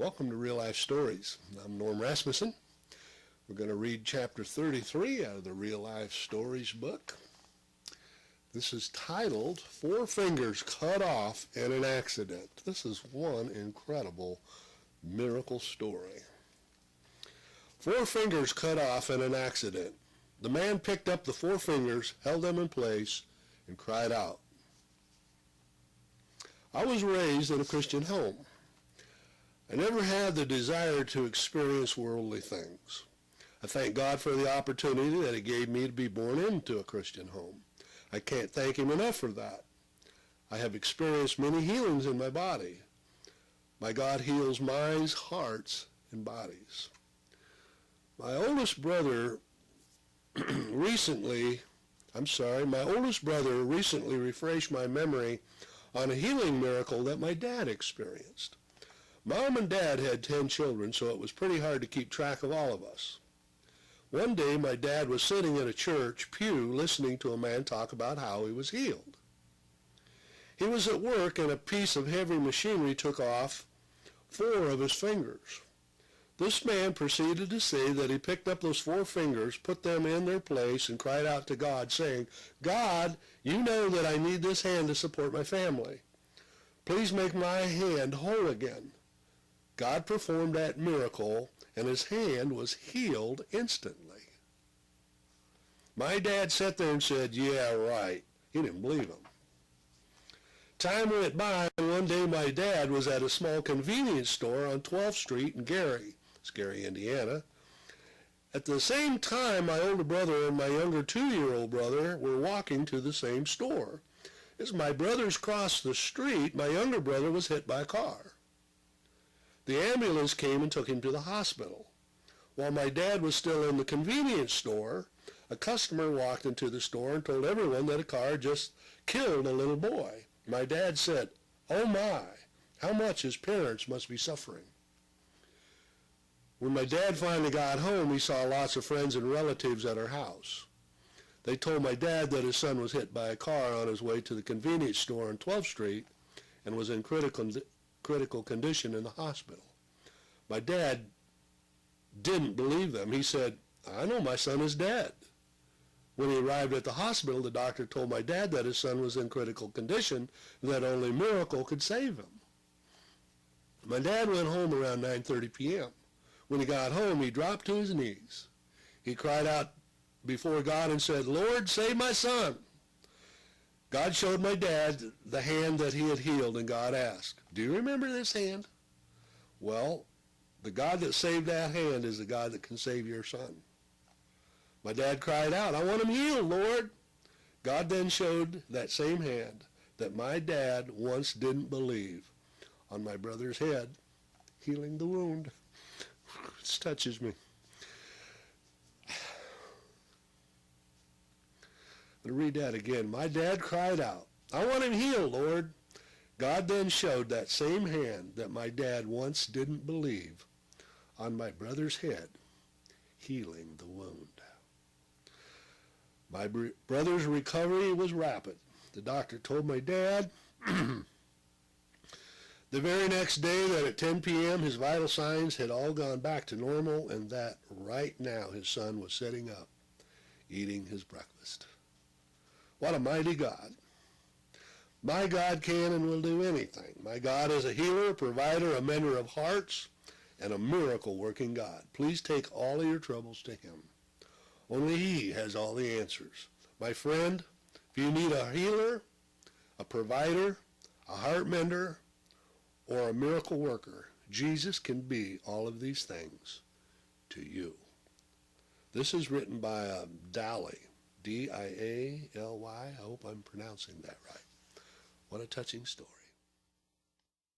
Welcome to Real Life Stories. I'm Norm Rasmussen. We're going to read chapter 33 out of the Real Life Stories book. This is titled, Four Fingers Cut Off in an Accident. This is one incredible miracle story. Four fingers cut off in an accident. The man picked up the four fingers, held them in place, and cried out. I was raised in a Christian home. I never had the desire to experience worldly things. I thank God for the opportunity that He gave me to be born into a Christian home. I can't thank Him enough for that. I have experienced many healings in my body. My God heals minds, hearts, and bodies. My oldest brother recently refreshed my memory on a healing miracle that my dad experienced. Mom and Dad had 10 children, so it was pretty hard to keep track of all of us. One day, my dad was sitting in a church pew listening to a man talk about how he was healed. He was at work and a piece of heavy machinery took off 4 of his fingers. This man proceeded to say that he picked up those 4 fingers, put them in their place, and cried out to God, saying, God, you know that I need this hand to support my family. Please make my hand whole again. God performed that miracle, and his hand was healed instantly. My dad sat there and said, yeah, right. He didn't believe him. Time went by, and one day my dad was at a small convenience store on 12th Street in Gary, Indiana. At the same time, my older brother and my younger 2-year-old brother were walking to the same store. As my brothers crossed the street, my younger brother was hit by a car. The ambulance came and took him to the hospital. While my dad was still in the convenience store, a customer walked into the store and told everyone that a car just killed a little boy. My dad said, oh my, how much his parents must be suffering. When my dad finally got home, he saw lots of friends and relatives at our house. They told my dad that his son was hit by a car on his way to the convenience store on 12th Street and was in critical condition in the hospital. My dad didn't believe them. He said, I know my son is dead. When he arrived at the hospital, the doctor told my dad that his son was in critical condition and that only a miracle could save him. My dad went home around 9:30 p.m. When he got home, he dropped to his knees. He cried out before God and said, Lord, save my son. God showed my dad the hand that he had healed, and God asked, do you remember this hand? Well, the God that saved that hand is the God that can save your son. My dad cried out, I want him healed, Lord. God then showed that same hand that my dad once didn't believe on my brother's head, healing the wound. It touches me. I'm going to read that again. My dad cried out, I want him healed, Lord. God then showed that same hand that my dad once didn't believe on my brother's head, healing the wound. My brother's recovery was rapid. The doctor told my dad the very next day that at 10 p.m. his vital signs had all gone back to normal and that right now his son was sitting up, eating his breakfast. What a mighty God. My God can and will do anything. My God is a healer, a provider, a mender of hearts, and a miracle-working God. Please take all of your troubles to Him. Only He has all the answers. My friend, if you need a healer, a provider, a heart mender, or a miracle worker, Jesus can be all of these things to you. This is written by Daly. D-I-A-L-Y. I hope I'm pronouncing that right. What a touching story.